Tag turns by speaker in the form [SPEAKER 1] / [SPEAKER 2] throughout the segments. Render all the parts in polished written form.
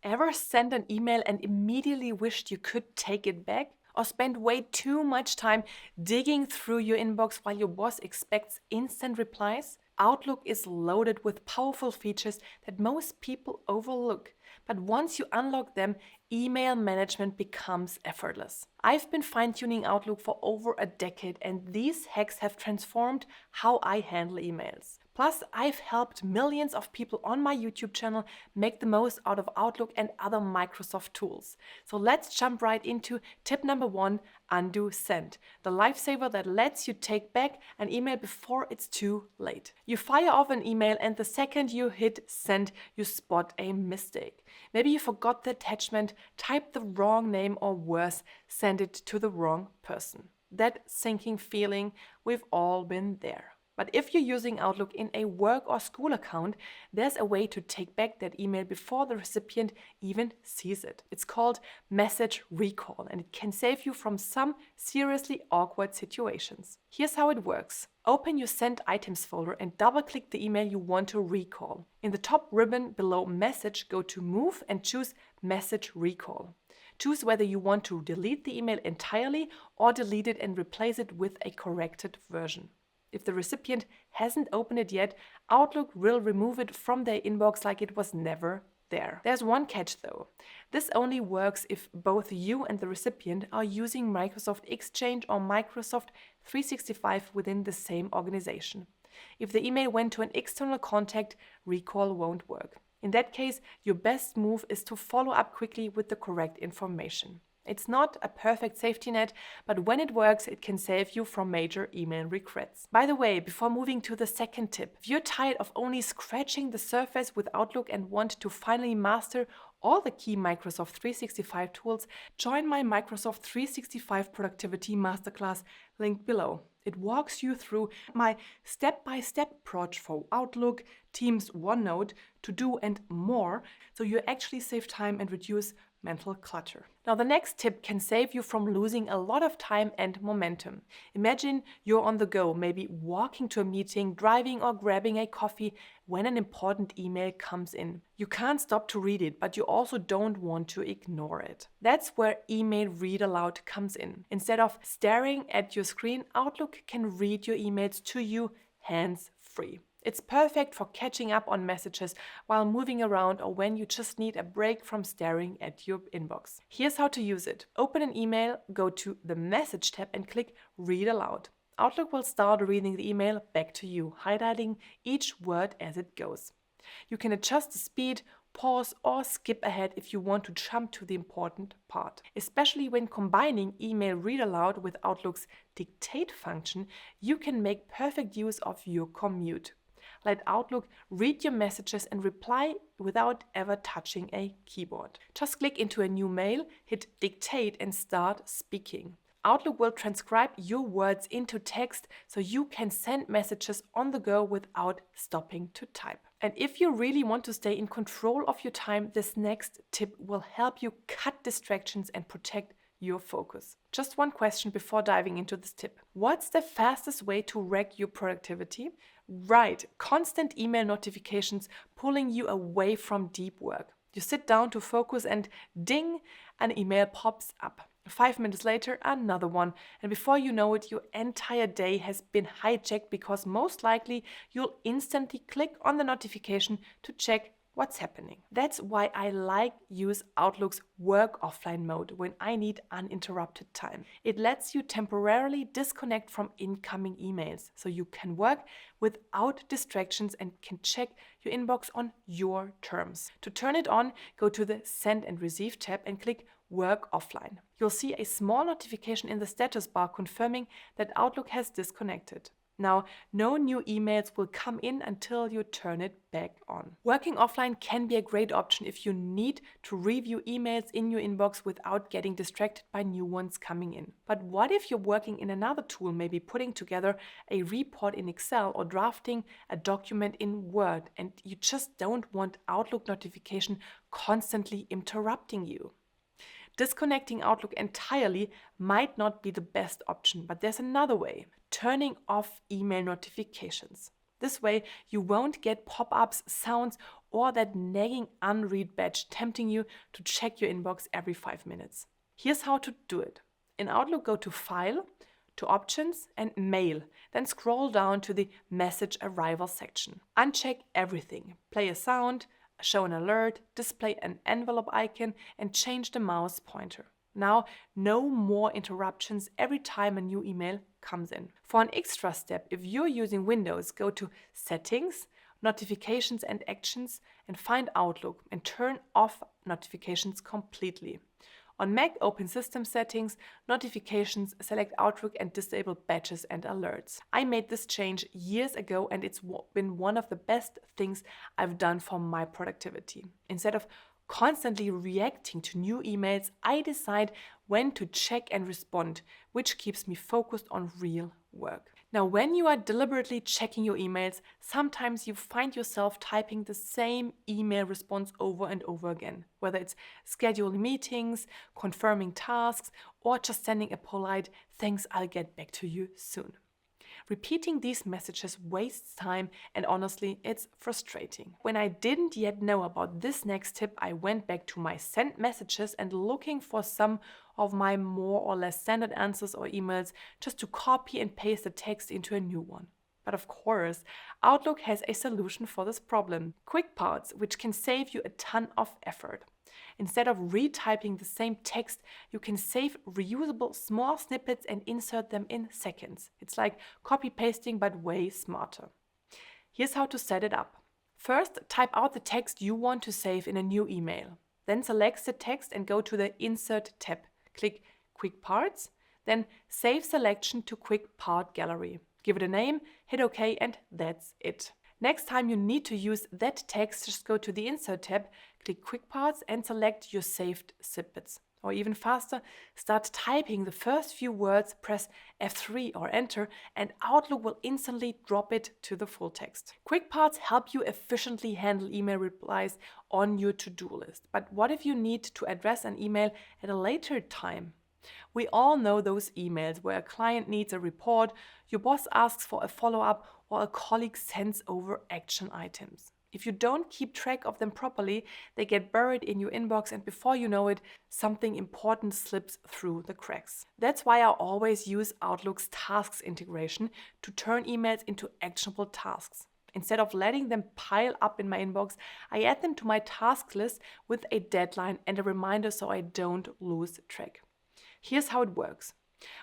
[SPEAKER 1] Ever sent an email and immediately wished you could take it back? Or spend way too much time digging through your inbox while your boss expects instant replies? Outlook is loaded with powerful features that most people overlook. But once you unlock them, email management becomes effortless. I've been fine-tuning Outlook for over a decade, and these hacks have transformed how I handle emails. Plus, I've helped millions of people on my YouTube channel make the most out of Outlook and other Microsoft tools. So let's jump right into tip number 1, undo send, the lifesaver that lets you take back an email before it's too late. You fire off an email, and the second you hit send, you spot a mistake. Maybe you forgot the attachment, typed the wrong name, or worse, sent it to the wrong person. That sinking feeling, we've all been there. But if you're using Outlook in a work or school account, there's a way to take back that email before the recipient even sees it. It's called message recall, and it can save you from some seriously awkward situations. Here's how it works. Open your Sent Items folder and double-click the email you want to recall. In the top ribbon below Message, go to Move and choose Message Recall. Choose whether you want to delete the email entirely or delete it and replace it with a corrected version. If the recipient hasn't opened it yet, Outlook will remove it from their inbox like it was never there. There's one catch though. This only works if both you and the recipient are using Microsoft Exchange or Microsoft 365 within the same organization. If the email went to an external contact, recall won't work. In that case, your best move is to follow up quickly with the correct information. It's not a perfect safety net, but when it works, it can save you from major email regrets. By the way, before moving to the second tip, if you're tired of only scratching the surface with Outlook and want to finally master all the key Microsoft 365 tools, join my Microsoft 365 Productivity Masterclass linked below. It walks you through my step-by-step approach for Outlook, Teams, OneNote, To Do, and more, so you actually save time and reduce mental clutter. Now, the next tip can save you from losing a lot of time and momentum. Imagine you're on the go, maybe walking to a meeting, driving, or grabbing a coffee when an important email comes in. You can't stop to read it, but you also don't want to ignore it. That's where Email Read Aloud comes in. Instead of staring at your screen, Outlook can read your emails to you hands-free. It's perfect for catching up on messages while moving around or when you just need a break from staring at your inbox. Here's how to use it. Open an email, go to the Message tab and click Read Aloud. Outlook will start reading the email back to you, highlighting each word as it goes. You can adjust the speed, pause, or skip ahead if you want to jump to the important part. Especially when combining Email Read Aloud with Outlook's Dictate function, you can make perfect use of your commute. Let Outlook read your messages and reply without ever touching a keyboard. Just click into a new mail, hit Dictate, and start speaking. Outlook will transcribe your words into text so you can send messages on the go without stopping to type. And if you really want to stay in control of your time, this next tip will help you cut distractions and protect your focus. Just one question before diving into this tip. What's the fastest way to wreck your productivity? Right, constant email notifications pulling you away from deep work. You sit down to focus and ding, an email pops up. 5 minutes later, another one. And before you know it, your entire day has been hijacked because most likely you'll instantly click on the notification to check what's happening. That's why I use Outlook's work offline mode when I need uninterrupted time. It lets you temporarily disconnect from incoming emails so you can work without distractions and can check your inbox on your terms. To turn it on, go to the Send and Receive tab and click Work Offline. You'll see a small notification in the status bar confirming that Outlook has disconnected. Now, no new emails will come in until you turn it back on. Working offline can be a great option if you need to review emails in your inbox without getting distracted by new ones coming in. But what if you're working in another tool, maybe putting together a report in Excel or drafting a document in Word, and you just don't want Outlook notification constantly interrupting you? Disconnecting Outlook entirely might not be the best option, but there's another way: turning off email notifications. This way, you won't get pop-ups, sounds, or that nagging unread badge tempting you to check your inbox every 5 minutes. Here's how to do it. In Outlook, go to File, to Options and Mail, then scroll down to the Message Arrival section. Uncheck everything. Play a sound, show an alert, display an envelope icon, and change the mouse pointer. Now, no more interruptions every time a new email comes in. For an extra step, if you're using Windows, go to Settings, Notifications and Actions, and find Outlook and turn off notifications completely. On Mac, open System Settings, Notifications, select Outlook and disable badges and alerts. I made this change years ago and it's been one of the best things I've done for my productivity. Instead of constantly reacting to new emails, I decide when to check and respond, which keeps me focused on real work. Now, when you are deliberately checking your emails, sometimes you find yourself typing the same email response over and over again, whether it's scheduling meetings, confirming tasks, or just sending a polite "thanks, I'll get back to you soon." Repeating these messages wastes time and honestly, it's frustrating. When I didn't yet know about this next tip, I went back to my sent messages and looking for some of my more or less standard answers or emails just to copy and paste the text into a new one. But of course, Outlook has a solution for this problem: Quick Parts, which can save you a ton of effort. Instead of retyping the same text, you can save reusable small snippets and insert them in seconds. It's like copy-pasting, but way smarter. Here's how to set it up. First, type out the text you want to save in a new email. Then select the text and go to the Insert tab. Click Quick Parts, then Save Selection to Quick Part Gallery. Give it a name, hit OK, and that's it. Next time you need to use that text, just go to the Insert tab, click Quick Parts and select your saved snippets. Or even faster, start typing the first few words, press F3 or Enter, and Outlook will instantly drop it to the full text. Quick Parts help you efficiently handle email replies on your to-do list. But what if you need to address an email at a later time? We all know those emails where a client needs a report, your boss asks for a follow-up, or a colleague sends over action items. If you don't keep track of them properly, they get buried in your inbox and before you know it, something important slips through the cracks. That's why I always use Outlook's Tasks integration to turn emails into actionable tasks. Instead of letting them pile up in my inbox, I add them to my task list with a deadline and a reminder so I don't lose track. Here's how it works.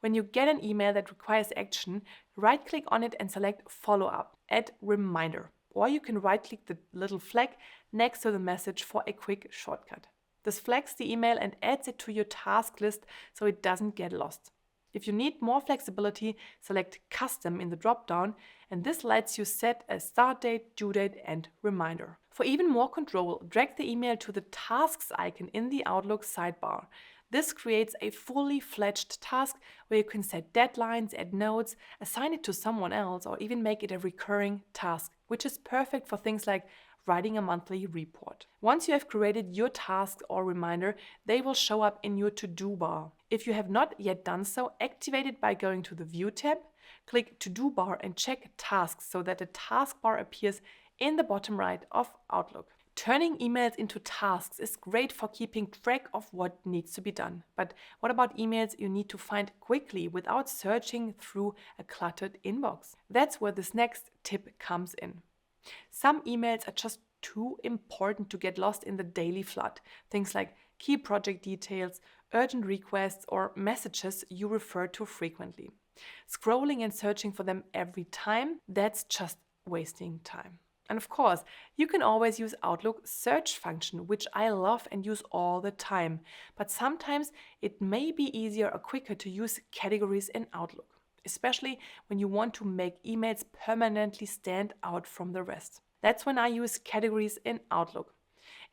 [SPEAKER 1] When you get an email that requires action, right-click on it and select Follow Up, add Reminder. Or you can right-click the little flag next to the message for a quick shortcut. This flags the email and adds it to your task list so it doesn't get lost. If you need more flexibility, select Custom in the drop-down, and this lets you set a start date, due date, and reminder. For even more control, drag the email to the Tasks icon in the Outlook sidebar. This creates a fully fledged task where you can set deadlines, add notes, assign it to someone else, or even make it a recurring task, which is perfect for things like writing a monthly report. Once you have created your task or reminder, they will show up in your to-do bar. If you have not yet done so, activate it by going to the View tab, click To-Do bar and check Tasks so that the taskbar appears in the bottom right of Outlook. Turning emails into tasks is great for keeping track of what needs to be done. But what about emails you need to find quickly without searching through a cluttered inbox? That's where this next tip comes in. Some emails are just too important to get lost in the daily flood. Things like key project details, urgent requests, or messages you refer to frequently. Scrolling and searching for them every time, that's just wasting time. And of course, you can always use Outlook search function, which I love and use all the time. But sometimes it may be easier or quicker to use categories in Outlook, especially when you want to make emails permanently stand out from the rest. That's when I use categories in Outlook.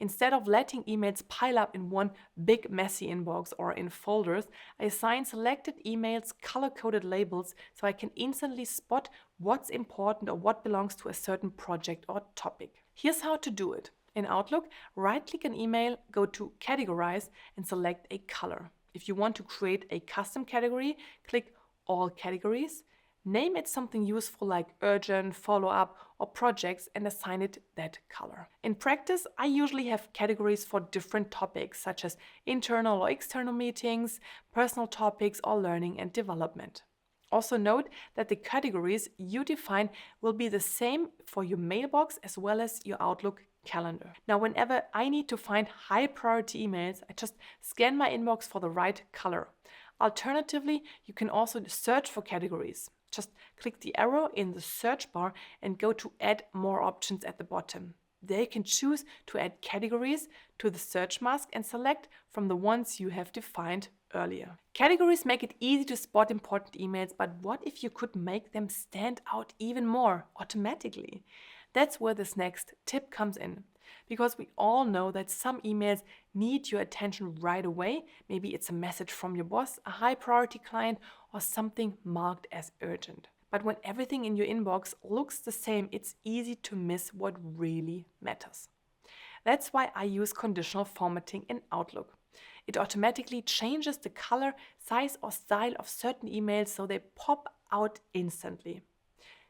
[SPEAKER 1] Instead of letting emails pile up in one big messy inbox or in folders, I assign selected emails color-coded labels so I can instantly spot what's important or what belongs to a certain project or topic. Here's how to do it. In Outlook, right-click an email, go to Categorize and select a color. If you want to create a custom category, click All Categories. Name it something useful like urgent, follow-up, or projects and assign it that color. In practice, I usually have categories for different topics such as internal or external meetings, personal topics, or learning and development. Also note that the categories you define will be the same for your mailbox as well as your Outlook calendar. Now, whenever I need to find high priority emails, I just scan my inbox for the right color. Alternatively, you can also search for categories. Just click the arrow in the search bar and go to Add More options at the bottom. There you can choose to add categories to the search mask and select from the ones you have defined earlier. Categories make it easy to spot important emails, but what if you could make them stand out even more automatically? That's where this next tip comes in. Because we all know that some emails need your attention right away. Maybe it's a message from your boss, a high priority client, or something marked as urgent. But when everything in your inbox looks the same, it's easy to miss what really matters. That's why I use conditional formatting in Outlook. It automatically changes the color, size, or style of certain emails so they pop out instantly.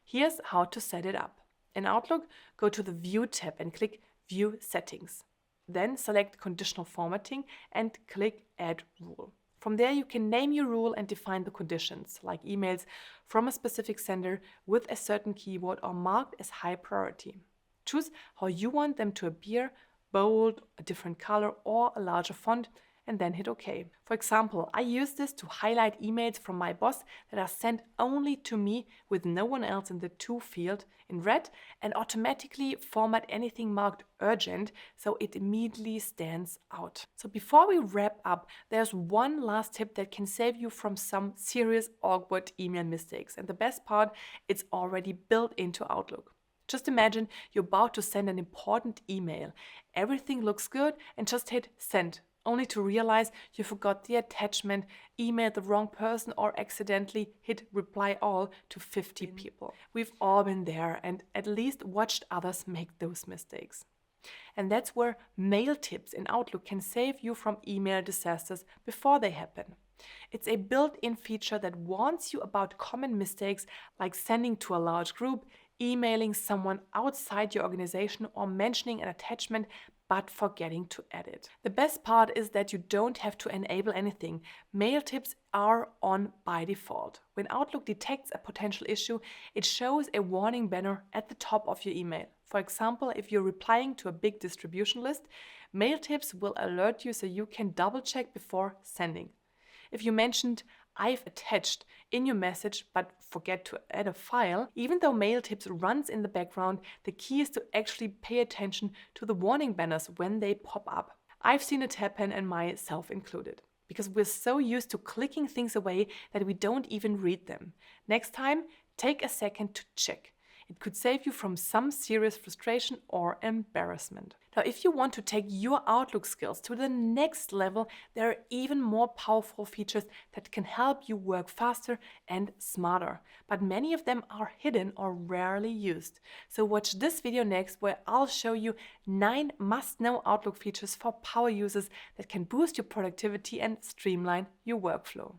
[SPEAKER 1] Here's how to set it up. In Outlook, go to the View tab and click View Settings. Then select Conditional Formatting and click Add Rule. From there, you can name your rule and define the conditions, like emails from a specific sender with a certain keyword or marked as high priority. Choose how you want them to appear, bold, a different color, or a larger font, and then hit OK. For example, I use this to highlight emails from my boss that are sent only to me with no one else in the To field in red, and automatically format anything marked urgent so it immediately stands out. So before we wrap up, there's one last tip that can save you from some serious awkward email mistakes. And the best part, it's already built into Outlook. Just imagine you're about to send an important email. Everything looks good and just hit send, only to realize you forgot the attachment, emailed the wrong person, or accidentally hit reply all to 50 people. We've all been there and at least watched others make those mistakes. And that's where mail tips in Outlook can save you from email disasters before they happen. It's a built-in feature that warns you about common mistakes like sending to a large group, emailing someone outside your organization, or mentioning an attachment but forgetting to add it. The best part is that you don't have to enable anything. Mail tips are on by default. When Outlook detects a potential issue, it shows a warning banner at the top of your email. For example, if you're replying to a big distribution list, mail tips will alert you so you can double check before sending. If you mentioned I've attached in your message but forget to add a file, even though mail tips runs in the background, the key is to actually pay attention to the warning banners when they pop up. I've seen it happen, and myself included, because we're so used to clicking things away that we don't even read them. Next time, take a second to check. It could save you from some serious frustration or embarrassment. Now, if you want to take your Outlook skills to the next level, there are even more powerful features that can help you work faster and smarter. But many of them are hidden or rarely used. So watch this video next, where I'll show you 9 must-know Outlook features for power users that can boost your productivity and streamline your workflow.